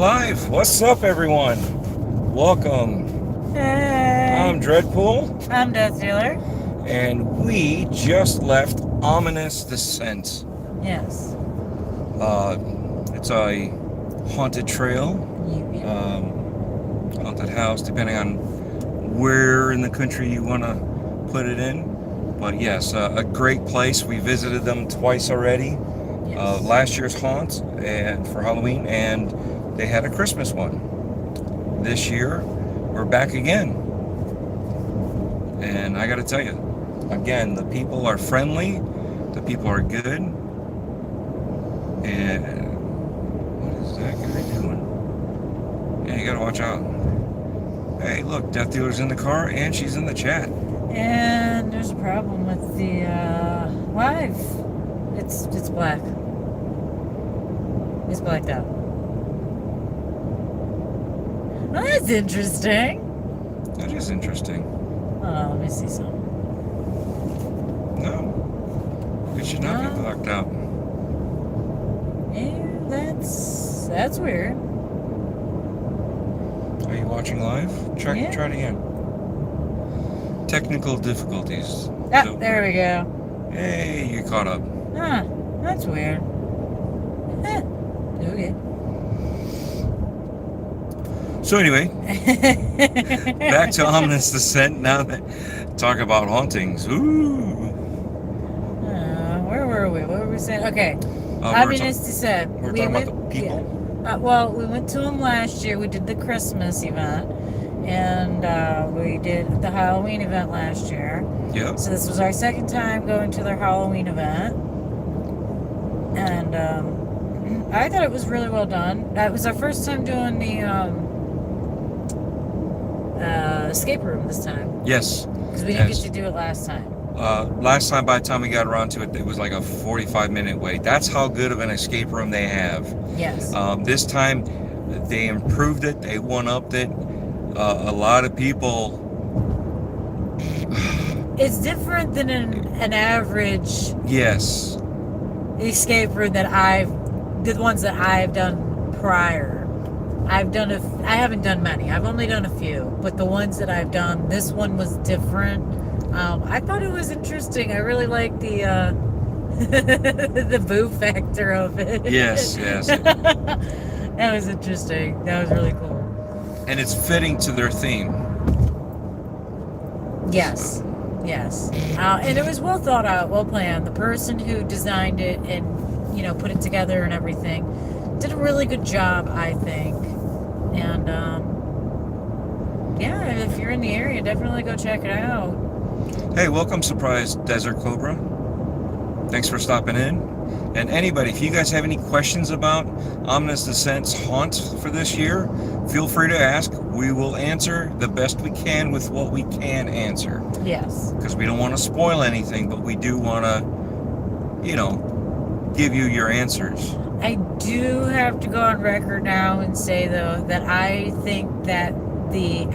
Live. What's up, everyone? Welcome. Hey, I'm DREADPOOL, I'm Death Dealer. and we just left Ominous Descent. Yes. It's a haunted trail, You, haunted house, depending on where in the country you want to put it in. But yes, a great place. We visited them twice already. yes. Last year's haunt and for Halloween, and they had a Christmas one. This year, we're back again. And I got to tell you, again, the people are friendly, the people are good. And what is that guy doing? Yeah, you got to watch out. Hey, look, Death Dealer's in the car and she's in the chat. And there's a problem with the live. It's black. It's blacked out. Well, that's interesting. That is interesting. Oh, let me see something. No, it should not be blocked out. Yeah, that's weird. Are you watching live? Try it again. Technical difficulties. Ah, there we go. Hey, you caught up. Huh, that's weird. Okay. So anyway, back to Ominous Descent. Now that talk about hauntings. Ooh. Where were we? What were we saying? Okay. Ominous Descent. We're talking about the people. Yeah. Well, we went to them last year. We did the Christmas event, and we did the Halloween event last year. Yeah. So this was our second time going to their Halloween event, and I thought it was really well done. It was our first time doing the escape room this time. Yes. Because we didn't get to do it last time. Last time, by the time we got around to it, it was like a 45-minute wait. That's how good of an escape room they have. Yes. This time, they improved it. They one-upped it. A lot of people. It's different than an average. Yes. Escape room the ones that I've done prior. I haven't done many. I've only done a few, but the ones that I've done, this one was different. I thought it was interesting. I really liked the the boo factor of it. Yes. That was interesting. That was really cool. And it's fitting to their theme. Yes. And it was well thought out, well planned. The person who designed it and put it together and everything did a really good job, I think. And if you're in the area, definitely go check it out. Hey, welcome, Surprise Desert Cobra. Thanks for stopping in. And anybody, if you guys have any questions about Ominous Descent's haunt for this year, feel free to ask. We will answer the best we can with what we can answer. Yes. Because we don't want to spoil anything, but we do want to, give you your answers. I do have to go on record now and say, though, that I think that the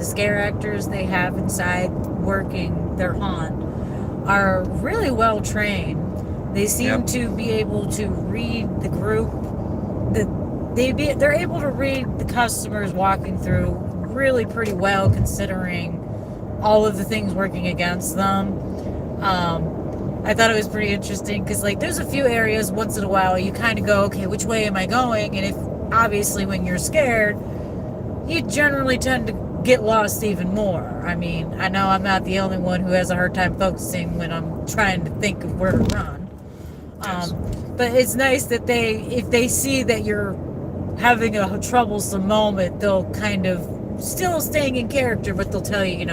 scare actors they have inside working their haunt are really well trained. They seem to be able to read the group. They're able to read the customers walking through really pretty well, considering all of the things working against them. I thought it was pretty interesting because, there's a few areas once in a while you kind of go, okay, which way am I going? And if obviously when you're scared, you generally tend to get lost even more. I mean, I know I'm not the only one who has a hard time focusing when I'm trying to think of where to run. But it's nice that if they see that you're having a troublesome moment, they'll kind of still staying in character, but they'll tell you,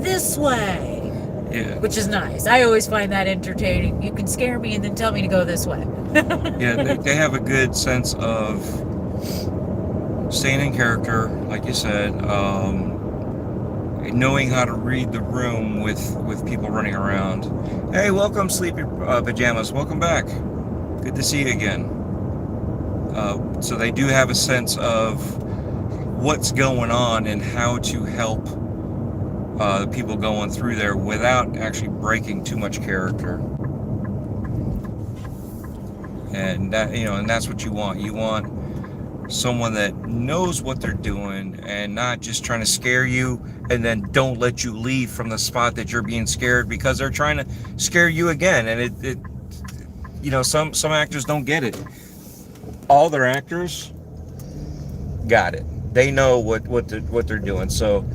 this way. Yeah. Which is nice. I always find that entertaining. You can scare me and then tell me to go this way. Yeah, they have a good sense of staying in character, like you said, knowing how to read the room with people running around. Hey, welcome, Sleepy Pajamas. Welcome back. Good to see you again. So they do have a sense of what's going on and how to help the people going through there without actually breaking too much character. And that, and that's what you want. You want someone that knows what they're doing and not just trying to scare you and then don't let you leave from the spot that you're being scared because they're trying to scare you again. And it you know, some actors don't get it. All their actors got it. They know what they're doing. So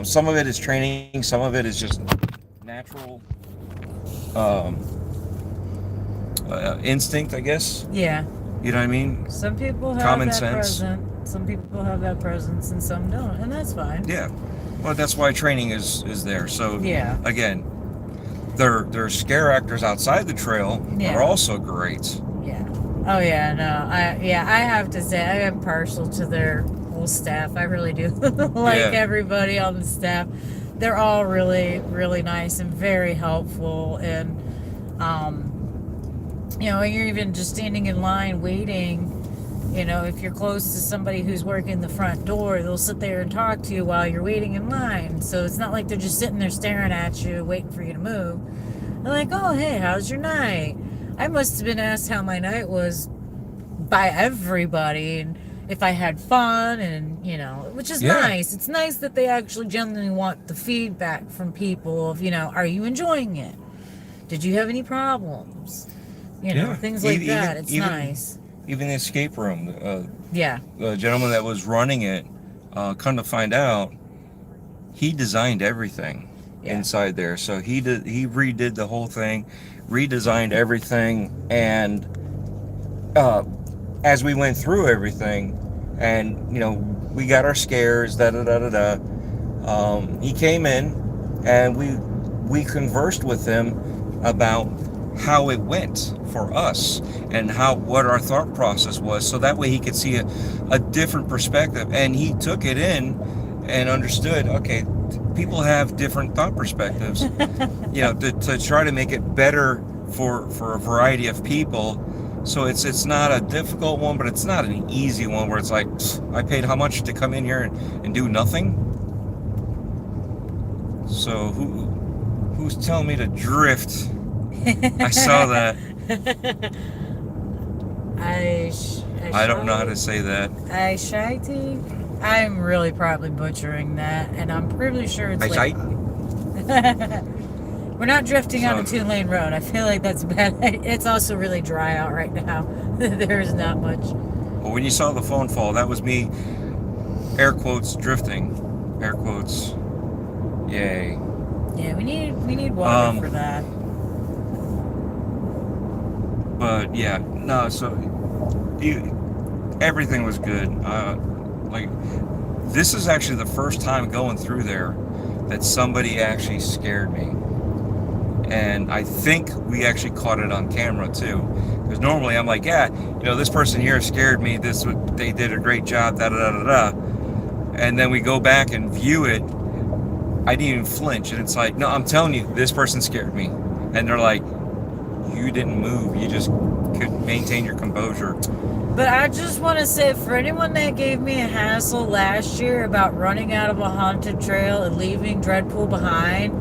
some of it is training, some of it is just natural instinct, I guess. Yeah. You know what I mean? Some people have Common that sense. Some people have that presence and some don't, and that's fine. Yeah. Well, that's why training is there. So Yeah. again, their scare actors outside the trail Yeah. are also great. Yeah. Oh yeah, no. I have to say I am partial to their whole staff. I really do. Like Yeah. everybody on the staff. They're all really, really nice and very helpful, and you know, you're even just standing in line waiting. You know, if you're close to somebody who's working the front door, they'll sit there and talk to you while you're waiting in line. So it's not like they're just sitting there staring at you, waiting for you to move. They're like, oh, hey, how's your night? I must have been asked how my night was by everybody, and if I had fun, and, you know, which is nice. It's nice that they actually genuinely want the feedback from people of, you know, are you enjoying it? Did you have any problems? You know, things like that. It's nice. Even the escape room. Yeah. The gentleman that was running it, come to find out, he designed everything inside there. So he redid the whole thing, redesigned everything, and as we went through everything, and you know, we got our scares, he came in, and we conversed with him about how it went for us and what our thought process was, so that way he could see a different perspective, and he took it in and understood, okay, people have different thought perspectives. You know, to try to make it better for a variety of people. So it's not a difficult one, but it's not an easy one where it's like, I paid how much to come in here and do nothing? So who's telling me to drift? I saw that. I don't know how to say that. I'm really probably butchering that, and I'm pretty sure it's like... We're not drifting on a 2-lane road. I feel like that's bad. It's also really dry out right now. There's not much. Well, when you saw the phone fall, that was me, air quotes, drifting. Air quotes. Yay. Yeah, we need water for that. But yeah, no, so everything was good. Like, this is actually the first time going through there that somebody actually scared me. And I think we actually caught it on camera too. Because normally I'm like, yeah, you know, this person here scared me. They did a great job, And then we go back and view it. I didn't even flinch. And it's like, no, I'm telling you, this person scared me. And they're like, you didn't move. You just could maintain your composure. But I just want to say, for anyone that gave me a hassle last year about running out of a haunted trail and leaving DREADPOOL behind,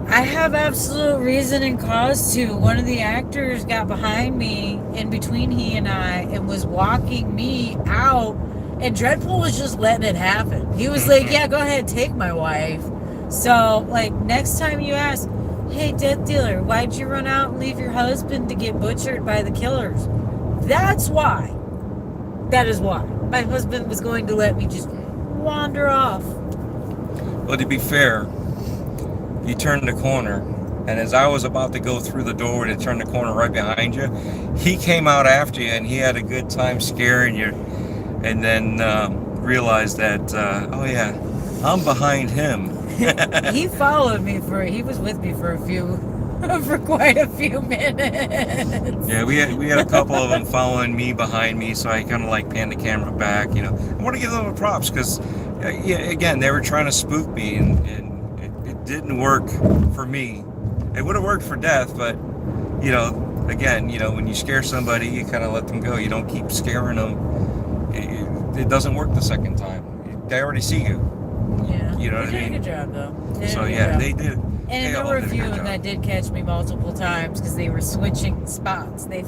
I have absolute reason and cause to. One of the actors got behind me, in between he and I, and was walking me out, and DREADPOOL was just letting it happen. He was like, yeah, go ahead, take my wife. So, like, next time you ask, hey, death dealer, why'd you run out and leave your husband to get butchered by the killers? That's why. That is why. My husband was going to let me just wander off. Well, to be fair, you turned the corner, and as I was about to go through the door to turn the corner right behind you, he came out after you, and he had a good time scaring you, and then realized that, oh yeah, I'm behind him. He followed me he was with me for quite a few minutes. Yeah, we had a couple of them following me behind me, so I kind of like panned the camera back. You know, I want to give them props because, yeah, again, they were trying to spook me, and it didn't work for me. It would have worked for Death, but you know, again, you know, when you scare somebody, you kind of let them go. You don't keep scaring them. It doesn't work the second time. They already see you. Yeah, you know what I mean. They did a good job though. So yeah, they did. And there were a few of them that did catch me multiple times because they were switching spots. They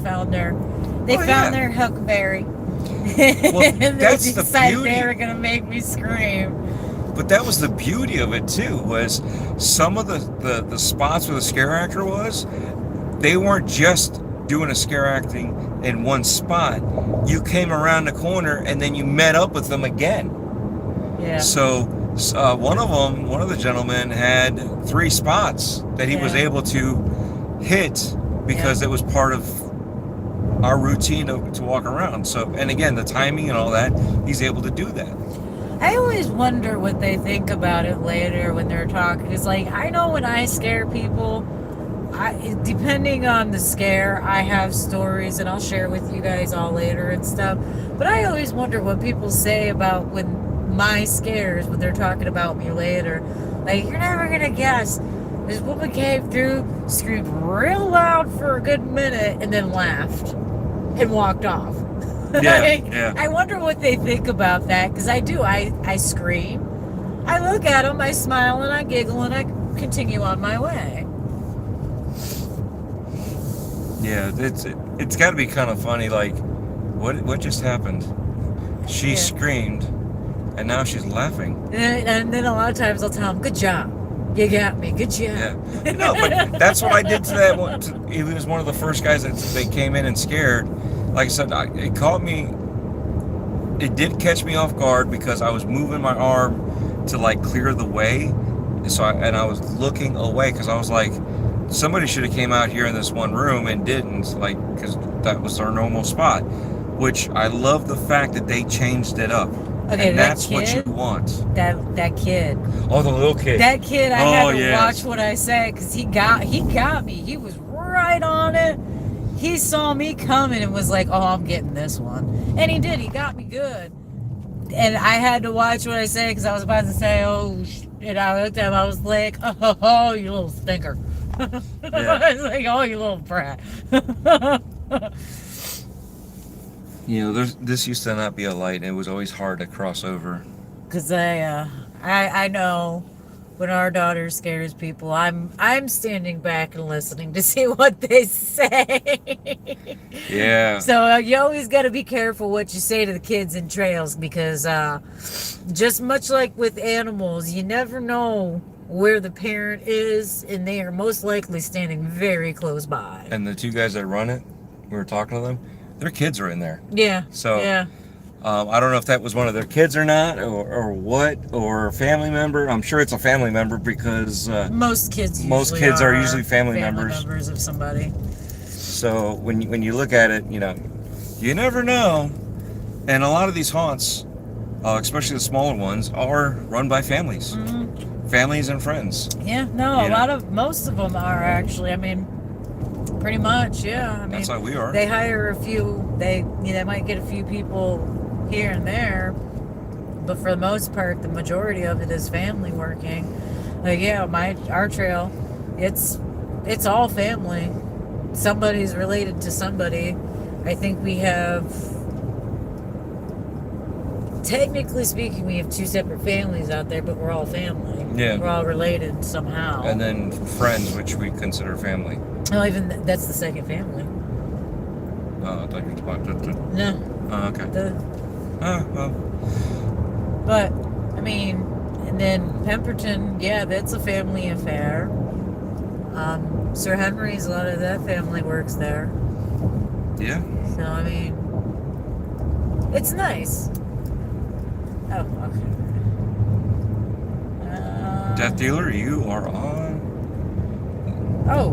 They Oh, found yeah. their huckleberry. Well, And they that's the decided beauty. they were gonna make me scream. But that was the beauty of it too. Was some of the spots where the scare actor was, they weren't just doing a scare acting in one spot. You came around the corner and then you met up with them again. Yeah. So one of the gentlemen had 3 spots that he was Yeah. able to hit because it was part of our routine to walk around. So, and again, the timing and all that, he's able to do that. I always wonder what they think about it later when they're talking. It's like, I know when I scare people, depending on the scare, I have stories and I'll share with you guys all later and stuff. But I always wonder what people say about when my scares, when they're talking about me later. Like, you're never gonna guess. This woman came through, screamed real loud for a good minute, and then laughed and walked off. Yeah, Like, yeah. I wonder what they think about that, because I do. I scream, I look at them, I smile, and I giggle, and I continue on my way. Yeah, it's got to be kind of funny. Like, what just happened? She Yeah. screamed, and now she's laughing. And then a lot of times I'll tell them, "Good job, you got me. Good job." Yeah, but that's what I did to that one. He was one of the first guys that they came in and scared. Like I said, it caught me. It did catch me off guard because I was moving my arm to like clear the way, so I was looking away because I was like, somebody should have came out here in this one room and didn't, like, because that was our normal spot. Which I love the fact that they changed it up. Okay, And that that's what you kid? want. That kid. Oh, the little kid. That kid, I Oh, had to yes. watch what I said because he got me. He was right on it. He saw me coming and was like, "Oh, I'm getting this one," and he did. He got me good. And I had to watch what I said because I was about to say, "Oh," and I looked at him. I was like, "Oh, you little stinker." Yeah. I was like, "Oh, you little brat." You know, this used to not be a light, and it was always hard to cross over. Because I know when our daughter scares people, I'm standing back and listening to see what they say. Yeah. So you always got to be careful what you say to the kids in trails because just much like with animals, you never know where the parent is, and they are most likely standing very close by. And the 2 guys that run it, we were talking to them, their kids are in there. Yeah. So yeah. I don't know if that was one of their kids or not, or what, or a family member. I'm sure it's a family member because Most kids are usually family members. members of somebody. So when you look at it, you know, you never know. And a lot of these haunts, especially the smaller ones, are run by families, families and friends. Yeah, no, You know? most of them are actually. I mean, pretty much, yeah. I mean, That's how we are. they hire a few. They might get a few people here and there, but for the most part, the majority of it is family working. Like, yeah, our trail, it's all family. Somebody's related to somebody. I think we have, technically speaking, we have 2 separate families out there, but we're all family. Yeah. We're all related somehow. And then friends, which we consider family. Well, even that's the second family. I thought you were talking about No. Oh, okay. Well. But, I mean, and then Pemberton, yeah, that's a family affair. Sir Henry's, a lot of that family works there. Yeah. So, I mean, it's nice. Oh, okay. Death Dealer, you are on. Oh.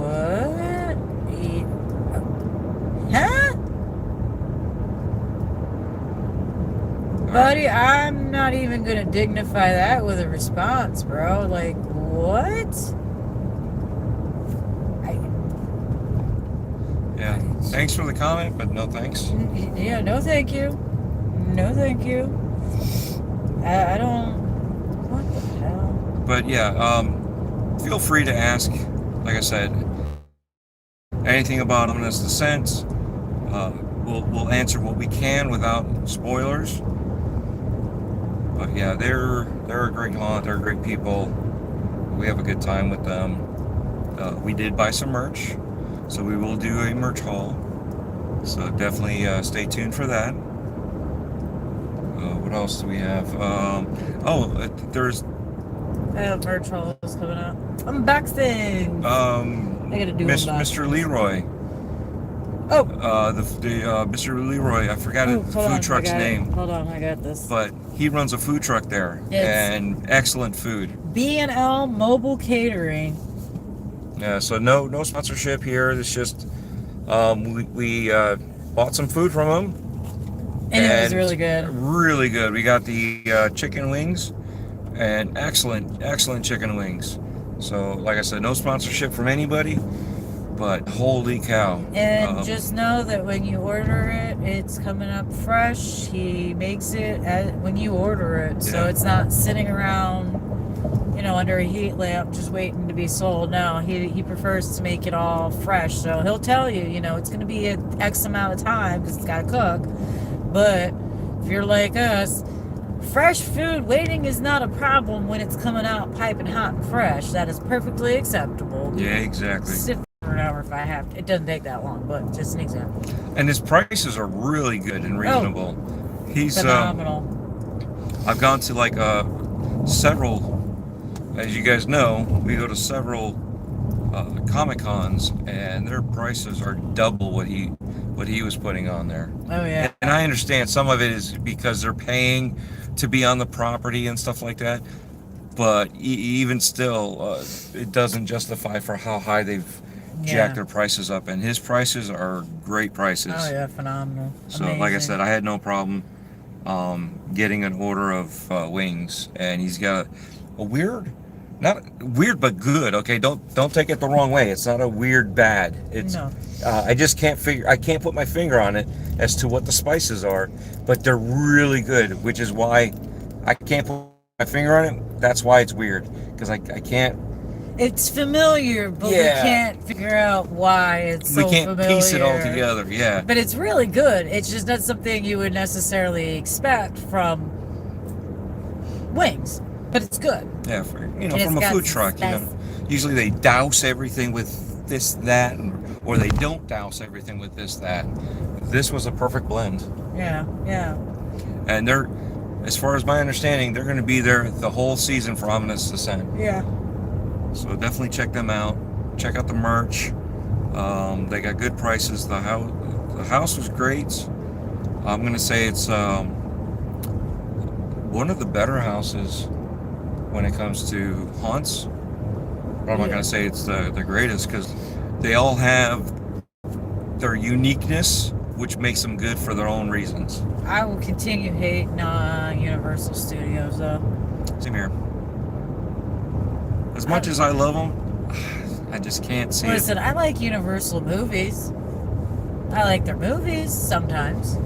What? Huh? Buddy, I'm not even gonna dignify that with a response, bro. Like, what? Yeah. Thanks for the comment, but no thanks. Yeah, no thank you. No thank you. I don't... What the hell? But yeah, feel free to ask, like I said, anything about Ominous Descent. We'll answer what we can without spoilers. But yeah, they're a great haunt. They're great people. We have a good time with them. We did buy some merch, so we will do a merch haul. So definitely stay tuned for that. What else do we have? There's I have merch hauls coming up. Unboxing. I gotta do unboxing. Mr. Leroy. Oh. Mr. Leroy. I forgot the food truck's name. Hold on, I got this. But he runs a food truck there, and excellent food. B&L Mobile Catering. Yeah. So no sponsorship here. It's just we bought some food from him, and it was really good. Really good. We got the chicken wings, and excellent chicken wings. So, like I said, no sponsorship from anybody, but holy cow. And just know that when you order it, it's coming up fresh. He makes it when you order it, so it's not sitting around, under a heat lamp just waiting to be sold. No, he prefers to make it all fresh. So he'll tell you, it's going to be an X amount of time because it's got to cook. But if you're like us, fresh food waiting is not a problem when it's coming out piping hot and fresh. That is perfectly acceptable. Yeah, exactly. Sit for an hour if I have to. It doesn't take that long, but just an example. And his prices are really good and reasonable. He's phenomenal. I've gone to several, as you guys know, we go to several Comic-Cons, and their prices are double what he was putting on there. Oh yeah. And I understand some of it is because they're paying to be on the property and stuff like that, but even still, it doesn't justify for how high they've jacked their prices up. And his prices are great prices. Oh yeah, phenomenal. So like I said, I had no problem getting an order of wings, and he's got a weird. Not weird, but good. Okay, don't take it the wrong way. It's not a weird bad. It's I just can't I can't put my finger on it as to what the spices are, but they're really good, which is why I can't put my finger on it. That's why it's weird, because I can't. It's familiar, but we can't figure out why it's so familiar. We can't piece it all together. Yeah. But it's really good. It's just not something you would necessarily expect from wings. But it's good. Yeah, from a food truck, usually they douse everything with this, that, or they don't douse everything with this, that. This was a perfect blend. Yeah. And they're, as far as my understanding, they're going to be there the whole season for Ominous Descent. Yeah. So definitely check them out. Check out the merch. They got good prices. The house was great. I'm going to say it's one of the better houses when it comes to haunts. But I'm not going to say it's the greatest, because they all have their uniqueness, which makes them good for their own reasons. I will continue hating on Universal Studios, though. Same here. As much as I love them, I just can't see Listen, I like Universal movies. I like their movies sometimes.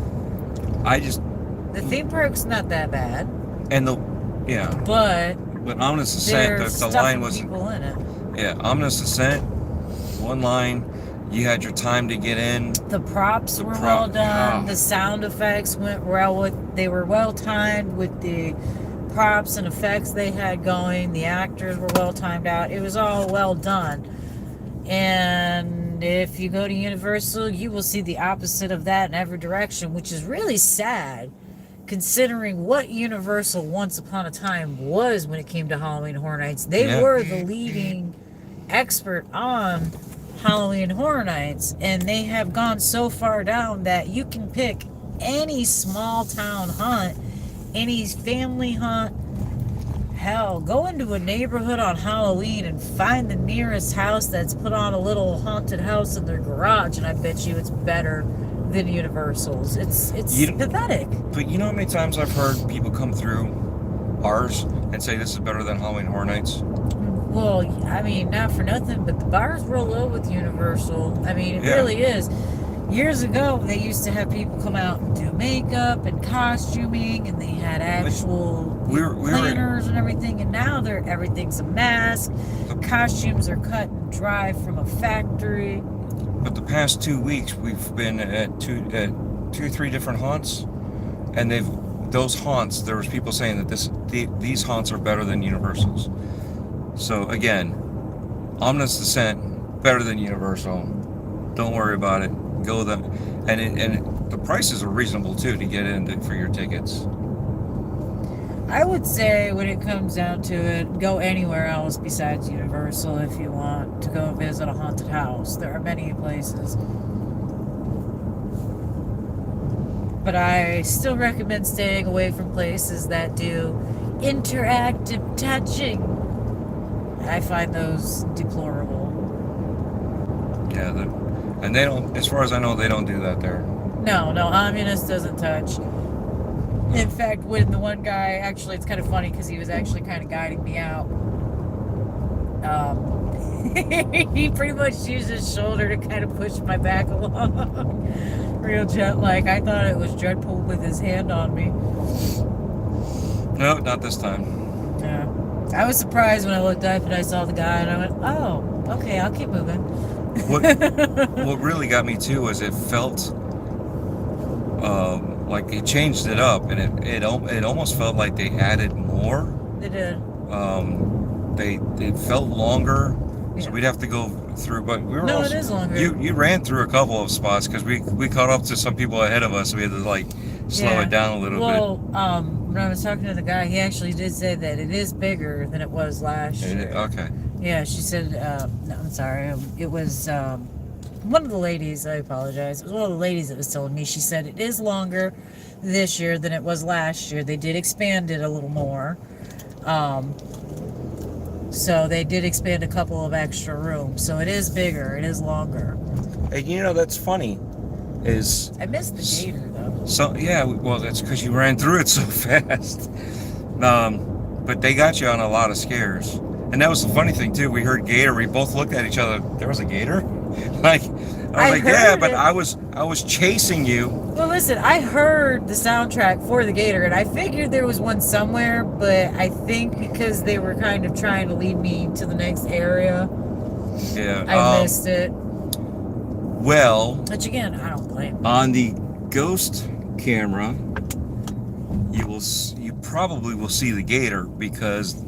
The theme park's not that bad. And But Ominous Descent, the line was people in it. Yeah, Ominous Descent, one line. You had your time to get in. The props were well done. The sound effects went well they were well timed with the props and effects they had going. The actors were well timed out. It was all well done. And if you go to Universal, you will see the opposite of that in every direction, which is really sad, considering what Universal once upon a time was when it came to Halloween Horror Nights. They were the leading expert on Halloween Horror Nights, and they have gone so far down that you can pick any small town hunt, any family hunt. Hell, go into a neighborhood on Halloween and find the nearest house that's put on a little haunted house in their garage, and I bet you it's better than Universal's. It's pathetic. But you know how many times I've heard people come through ours and say this is better than Halloween Horror Nights? Well, I mean, not for nothing, but the bar's real low with Universal. I mean, it really is. Years ago, they used to have people come out and do makeup and costuming, and they had actual planners and everything, and now everything's a mask. Costumes are cut and dry from a factory. But the past 2 weeks, we've been at two or three different haunts, and those haunts, there was people saying that these haunts are better than Universal's. So again, Ominous Descent, better than Universal. Don't worry about it. Go there. and the prices are reasonable too to get in for your tickets. I would say when it comes down to it, go anywhere else besides Universal if you want to go visit a haunted house. There are many places. But I still recommend staying away from places that do interactive touching. I find those deplorable. Yeah, and they don't, as far as I know, they don't do that there. No, Ominous doesn't touch. In fact, when the one guy, actually, it's kind of funny because he was actually kind of guiding me out. He pretty much used his shoulder to kind of push my back along. Real jet-like. I thought it was DREADPOOL with his hand on me. No, not this time. Yeah. I was surprised when I looked up and I saw the guy and I went, oh, okay, I'll keep moving. What really got me too was it felt like it changed it up, and it almost felt like they added more. They did. It felt longer, Yeah. so we'd have to go through. But we were No, also, it is longer. You ran through a couple of spots because we caught up to some people ahead of us, so we had to like slow it down a little bit. Well, when I was talking to the guy, he actually did say that it is bigger than it was last year. Okay. Yeah, she said, no, I'm sorry. It was one of the ladies, I apologize. It was one of the ladies that was telling me. She said it is longer this year than it was last year. They did expand it a little more. So they did expand a couple of extra rooms. So it is bigger. It is longer. Hey, you know, that's funny. I missed the gator, though. So, yeah, well, that's because you ran through it so fast. But they got you on a lot of scares. And that was the funny thing, too. We heard gator. We both looked at each other. There was a gator? Like, I was like, yeah, but I was chasing you. Well, listen, I heard the soundtrack for the gator, and I figured there was one somewhere, but I think because they were kind of trying to lead me to the next area, Yeah, I missed it. Well, Which again, I don't blame. on the ghost camera, you probably will see the gator because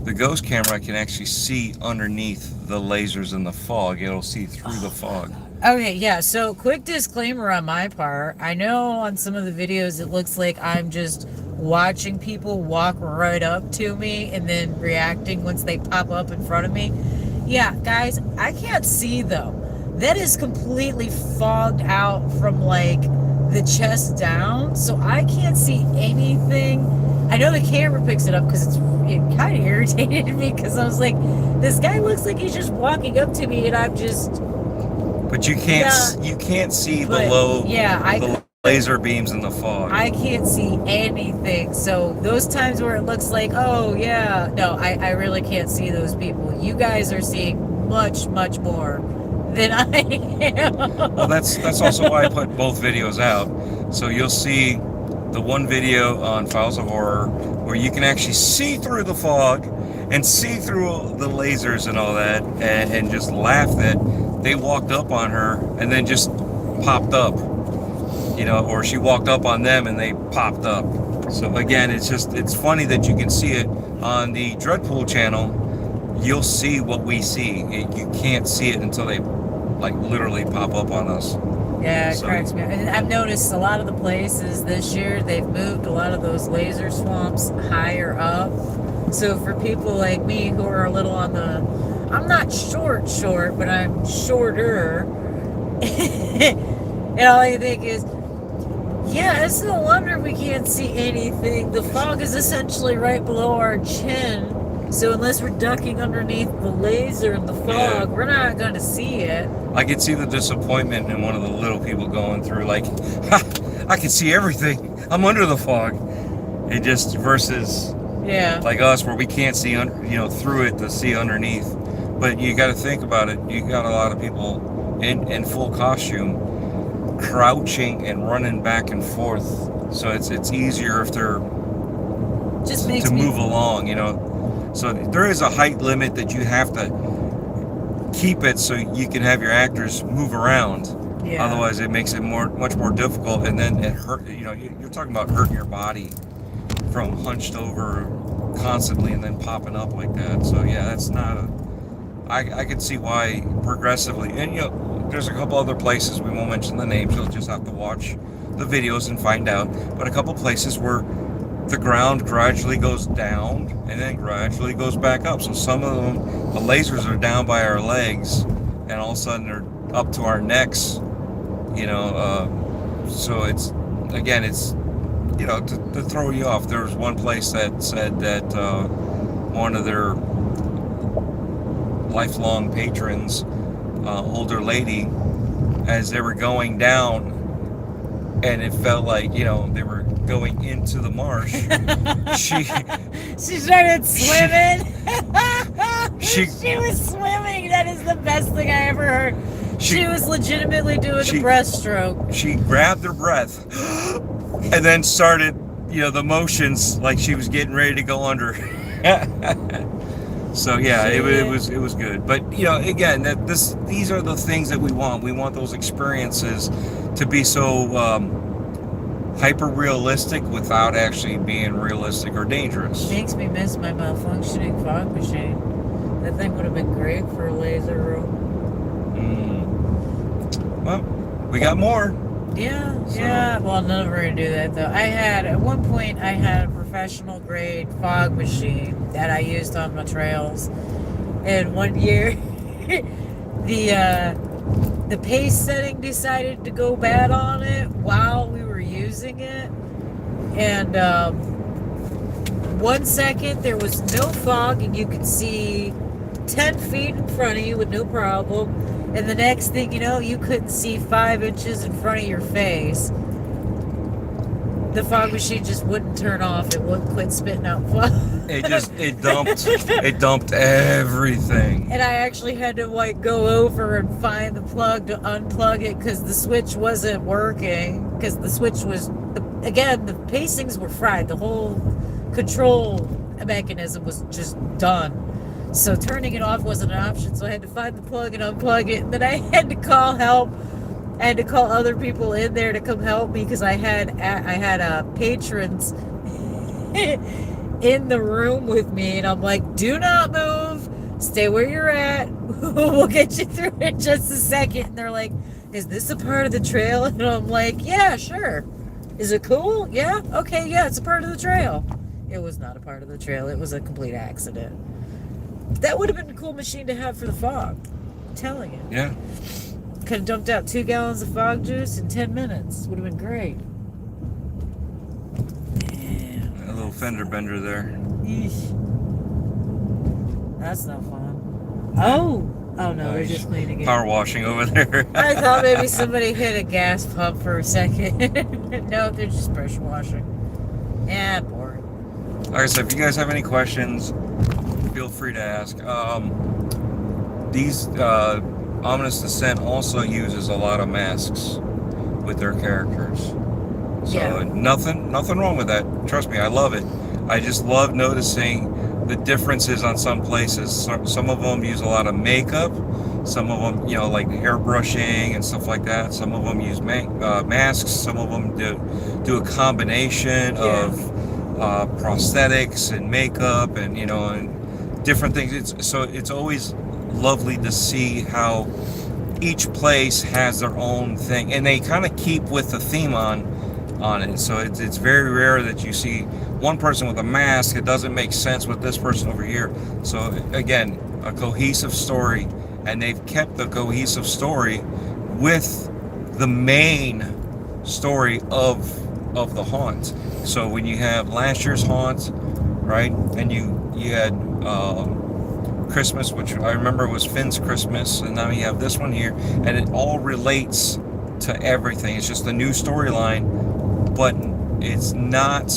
the ghost camera can actually see underneath the lasers in the fog. It'll see through the fog. Okay, yeah, so quick disclaimer on my part. I know on some of the videos it looks like I'm just watching people walk right up to me and then reacting once they pop up in front of me. Yeah, guys, I can't see though. That is completely fogged out from like the chest down, so I can't see anything. I know the camera picks it up because it kind of irritated me because I was like, this guy looks like he's just walking up to me and I'm just... But you can't see the laser beams in the fog. I can't see anything. So those times where it looks like, oh yeah, no, I really can't see those people. You guys are seeing much, much more than I am. Well, that's also why I put both videos out. So you'll see the one video on Files of Horror where you can actually see through the fog and see through the lasers and all that, and just laugh that they walked up on her and then just popped up, you know, or she walked up on them and they popped up. So again, it's funny that you can see it on the DREADPOOL channel. You'll see what we see. You can't see it until they like literally pop up on us. Yeah, it cracks me up. And I've noticed a lot of the places this year, they've moved a lot of those laser swamps higher up. So for people like me who are a little on the, I'm not short, but I'm shorter. And all I think is, yeah, it's no wonder we can't see anything. The fog is essentially right below our chin. So unless we're ducking underneath the laser in the fog, we're not going to see it. I could see the disappointment in one of the little people going through, like, ha, I can see everything. I'm under the fog. It just versus like us where we can't see through it to see underneath. But you got to think about it. You got a lot of people in full costume crouching and running back and forth. So it's easier if they're just makes to move along, you know. So there is a height limit that you have to keep it so you can have your actors move around. Yeah. Otherwise, it makes it much more difficult, and then it hurt. You know, you're talking about hurting your body from hunched over constantly and then popping up like that. So yeah, that's not a. I could see why progressively, and you know, there's a couple other places, we won't mention the names, you'll just have to watch the videos and find out, but a couple places where the ground gradually goes down and then gradually goes back up. So some of them, the lasers are down by our legs, and all of a sudden they're up to our necks, you know. So it's, again, it's, you know, to throw you off. There was one place that said that one of their lifelong patrons, older lady, as they were going down, and it felt like, you know, they were going into the marsh. she started swimming. She was swimming. That is the best thing I ever heard. She was legitimately doing a breaststroke. She grabbed her breath and then started, you know, the motions like she was getting ready to go under. So yeah, it was good. But you know, again, these are the things that we want. We want those experiences to be so hyper realistic without actually being realistic or dangerous. Makes me miss my malfunctioning fog machine. That thing would have been great for a laser room. Well, we got more. Yeah, so. Yeah. Well, none of them are gonna do that though. At one point, I had a professional grade fog machine that I used on my trails, and one year, the pace setting decided to go bad on it while we were using it, and 1 second there was no fog and you could see 10 feet in front of you with no problem, and the next thing you know, you couldn't see 5 inches in front of your face. The fog machine just wouldn't turn off. It wouldn't quit spitting out fog. It dumped everything. And I actually had to like go over and find the plug to unplug it because the switch wasn't working. Because the switch was, again, the pacings were fried. The whole control mechanism was just done. So turning it off wasn't an option. So I had to find the plug and unplug it. And then I had to call help. I had to call other people in there to come help me because I had patrons in the room with me, and I'm like, do not move, stay where you're at. We'll get you through in just a second. And they're like, is this a part of the trail? And I'm like, yeah, sure. Is it cool? Yeah, okay, yeah, it's a part of the trail. It was not a part of the trail. It was a complete accident. That would have been a cool machine to have for the fog. I'm telling you. Yeah. Could have dumped out 2 gallons of fog juice in 10 minutes. Would have been great. Yeah, a little fender bender there. Eesh. That's not fun. Oh no, they're just cleaning it. Power washing over there. I thought maybe somebody hit a gas pump for a second. No, they're just pressure washing. Yeah, boring. Like I said, if you guys have any questions, feel free to ask. These Ominous Descent also uses a lot of masks with their characters. So yeah. nothing wrong with that. Trust me, I love it. I just love noticing the differences on some places. Some of them use a lot of makeup. Some of them, you know, like hair brushing and stuff like that. Some of them use masks. Some of them do a combination of prosthetics and makeup and, you know, and different things. It's always lovely to see how each place has their own thing, and they kind of keep with the theme on it. So it's very rare that you see one person with a mask. It doesn't make sense with this person over here. So again, a cohesive story, and they've kept the cohesive story with the main story of the haunt. So when you have last year's haunt, right, and you had Christmas, which I remember was Finn's Christmas, and now you have this one here, and it all relates to everything. It's just a new storyline, but it's not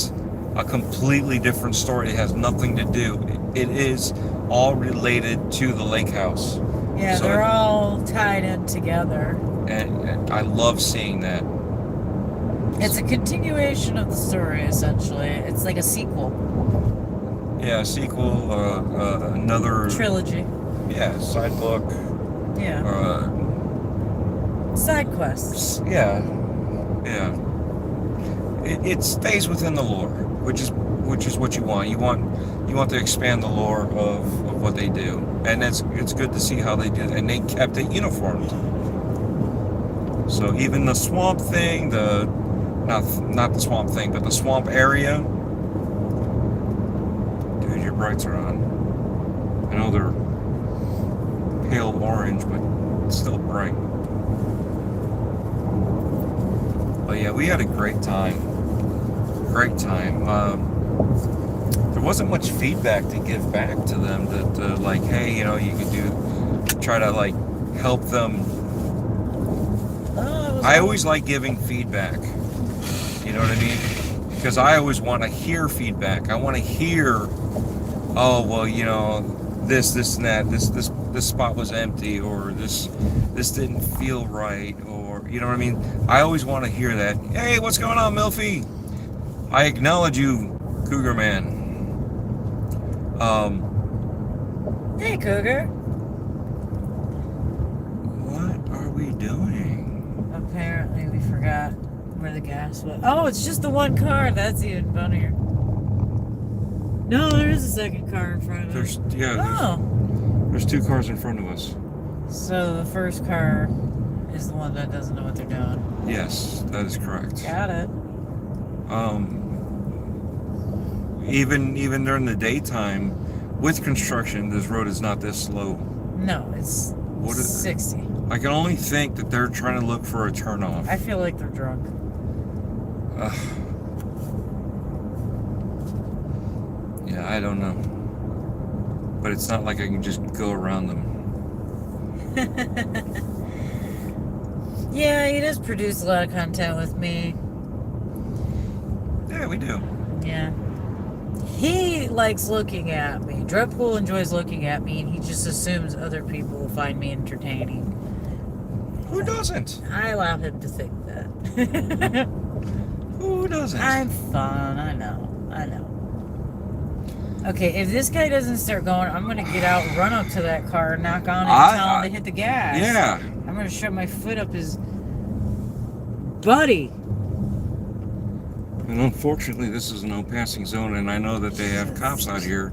a completely different story. It has nothing to do. It is all related to the lake house. Yeah, so they're all tied in together. And I love seeing that. It's a continuation of the story, essentially. It's like a sequel. Yeah, a sequel, another trilogy. Yeah, side book. Yeah. Side quests. Yeah. It stays within the lore, which is what you want. You want to expand the lore of what they do, and it's good to see how they did, and they kept it uniformed. So even the swamp thing, not the swamp thing, but the swamp area. Dude, your brights are on. I know they're pale orange, but it's still bright. But yeah, we had a great time. Great time. There wasn't much feedback to give back to them that like, hey, you know, you could try to like help them. I always like giving feedback. You know what I mean? Because I always want to hear feedback. I want to hear, oh well, you know, this and that. This spot was empty, or this didn't feel right, or you know what I mean. I always want to hear that. Hey, what's going on, Milfy? I acknowledge you, Cougar Man. Hey, Cougar. What are we doing? Apparently, we forgot where the gas was. Oh, it's just the one car. That's even funnier. No, there is a second car in front of us. There's two cars in front of us. So the first car is the one that doesn't know what they're doing. Yes, that is correct. Got it. Even during the daytime, with construction, this road is not this slow. No, it's 60. I can only think that they're trying to look for a turnoff. I feel like they're drunk. Yeah, I don't know. But it's not like I can just go around them. Yeah, he does produce a lot of content with me. Yeah, we do. Yeah. He likes looking at me. DREADPOOL enjoys looking at me, and he just assumes other people will find me entertaining. Who doesn't? I allow him to think that. Who doesn't? I'm fun. I know. Okay, if this guy doesn't start going, I'm going to get out, run up to that car, knock on it, and tell him to hit the gas. Yeah. I'm going to shove my foot up his buddy. And unfortunately, this is a no passing zone, and I know that they have cops out here.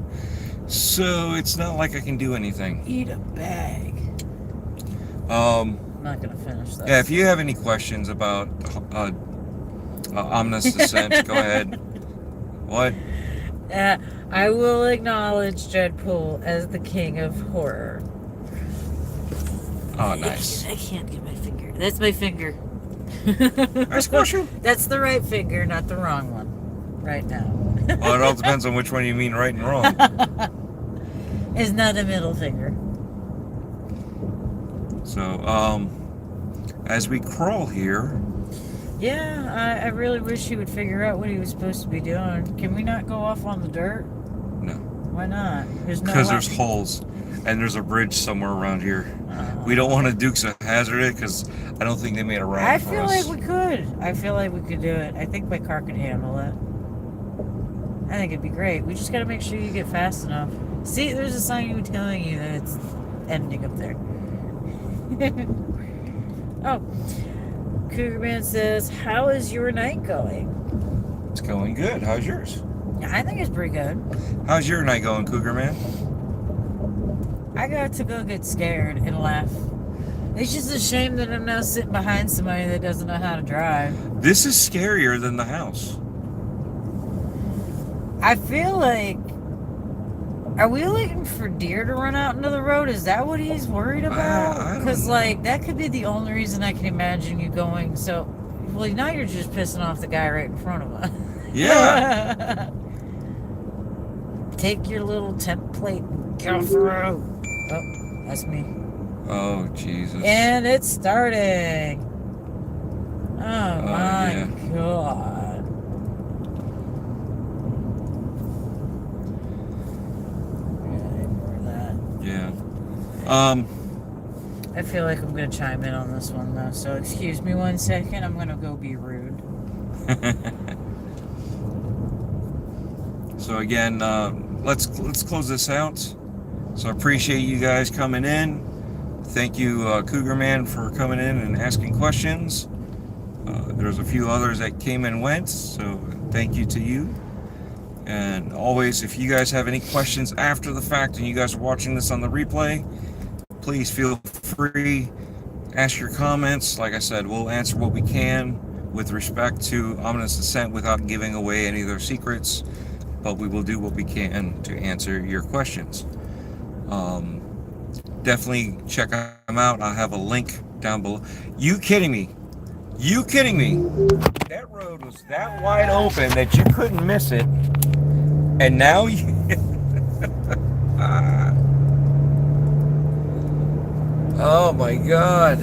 So it's not like I can do anything. Eat a bag. I'm not going to finish that. Yeah, if you have any questions about ominous descent, go ahead. What? I will acknowledge DREADPOOL as the king of horror. Oh, nice. I can't get my finger. That's my finger. I squish you. That's the right finger, not the wrong one. Right now. Well, it all depends on which one you mean right and wrong. It's not a middle finger. So, as we crawl here... Yeah, I really wish he would figure out what he was supposed to be doing. Can we not go off on the dirt? No. Why not? Because there's holes, and there's a bridge somewhere around here. We don't want to Dukes of Hazzard it, because I don't think they made a ramp for us. I feel like we could. I feel like we could do it. I think my car could handle it. I think it'd be great. We just got to make sure you get fast enough. See, there's a sign telling you that it's ending up there. Oh. Cougar Man says, how is your night going? It's going good. How's yours? I think it's pretty good. How's your night going, Cougar Man? I got to go get scared and laugh. It's just a shame that I'm now sitting behind somebody that doesn't know how to drive. This is scarier than the house. I feel like... Are we looking for deer to run out into the road? Is that what he's worried about? Because, like, that could be the only reason I can imagine you going. So, well, now you're just pissing off the guy right in front of us. Yeah. Take your little template and get off the road. Oh, that's me. Oh, Jesus. And it's starting. Oh, my God. Yeah. I feel like I'm going to chime in on this one, though. So, excuse me 1 second. I'm going to go be rude. So, again, let's close this out. So, I appreciate you guys coming in. Thank you, Cougar Man, for coming in and asking questions. There's a few others that came and went, so thank you to you. And always, if you guys have any questions after the fact and you guys are watching this on the replay, please feel free ask your comments. Like I said, we'll answer what we can with respect to Ominous Descent without giving away any of their secrets, but we will do what we can to answer your questions. Definitely check them out. I'll have a link down below. You kidding me? You kidding me? That road was that wide open that you couldn't miss it, and now you... Oh my God.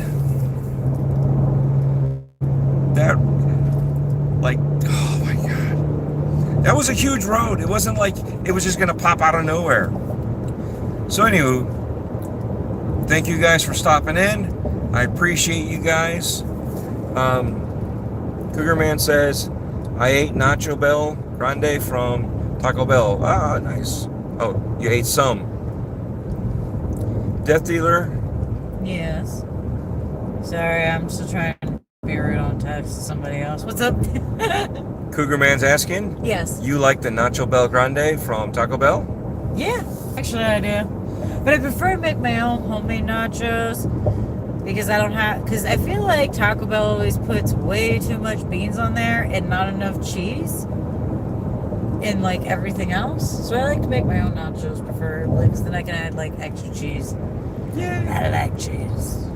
That, like, oh my God. That was a huge road. It wasn't like it was just going to pop out of nowhere. So anywho, thank you guys for stopping in. I appreciate you guys. Cougar Man says, I ate Nacho Bell Grande from Taco Bell. Ah, nice. Oh, you ate some. Death Dealer. Yes. Sorry, I'm still trying to be rude on text to somebody else. What's up? Cougar Man's asking. Yes. You like the Nacho Bell Grande from Taco Bell? Yeah, actually I do. But I prefer to make my own homemade nachos because I don't have, because I feel like Taco Bell always puts way too much beans on there and not enough cheese and like everything else. So I like to make my own nachos preferably because then I can add like extra cheese. Yeah. I like cheese.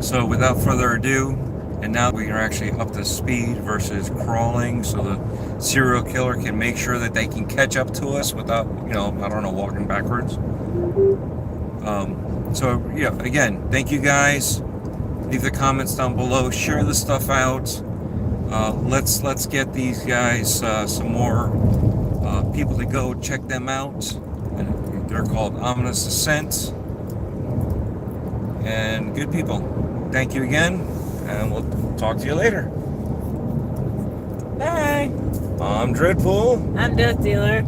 So without further ado, and now we are actually up to speed versus crawling, so the serial killer can make sure that they can catch up to us without, you know, I don't know, walking backwards. So yeah, again, thank you guys. Leave the comments down below. Share the stuff out. Let's get these guys some more people to go check them out. And they're called Ominous Descent. And good people. Thank you again, and we'll talk to you later. Bye. I'm Dreadpool. I'm Death Dealer.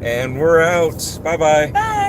And we're out. Bye-bye. Bye.